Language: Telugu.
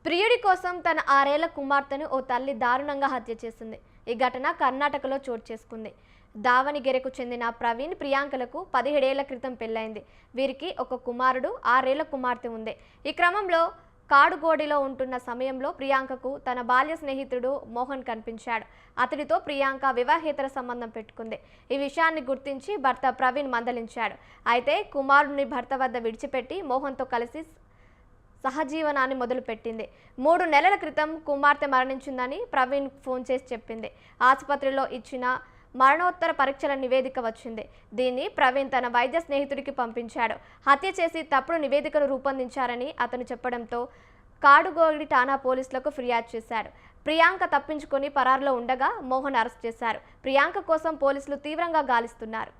ప్రియుడి కోసం తన 6 ఏళ్ల కుమార్తెను ఓ తల్లి దారుణంగా హత్య చేసింది. ఈ ఘటన కర్ణాటకలో చోటు చేసుకుంది. దావణగిరెకు చెందిన ప్రవీణ్, ప్రియాంకలకు 17 ఏళ్ల క్రితం పెళ్లైంది. వీరికి ఒక కుమారుడు, 6 ఏళ్ల కుమార్తె ఉంది. ఈ క్రమంలో కాడుగోడిలో ఉంటున్న సమయంలో ప్రియాంకకు తన బాల్య స్నేహితుడు మోహన్ కనిపించాడు. అతడితో ప్రియాంక వివాహేతర సంబంధం పెట్టుకుంది. ఈ విషయాన్ని గుర్తించి భర్త ప్రవీణ్ మందలించాడు. అయితే కుమారుడిని భర్త వద్ద విడిచిపెట్టి మోహన్తో కలిసి సహజీవనాన్ని మొదలుపెట్టింది. 3 నెలల క్రితం కుమార్తె మరణించిందని ప్రవీణ్ ఫోన్ చేసి చెప్పింది. ఆసుపత్రిలో ఇచ్చిన మరణోత్తర పరీక్షల నివేదిక వచ్చింది. దీన్ని ప్రవీణ్ తన వైద్య స్నేహితుడికి పంపించాడు. హత్య చేసి తప్పుడు నివేదికను రూపొందించారని అతను చెప్పడంతో కాడుగోడి ఠాణా పోలీసులకు ఫిర్యాదు చేశాడు. ప్రియాంక తప్పించుకొని పరారులో ఉండగా మోహన్ అరెస్ట్ చేశారు. ప్రియాంక కోసం పోలీసులు తీవ్రంగా గాలిస్తున్నారు.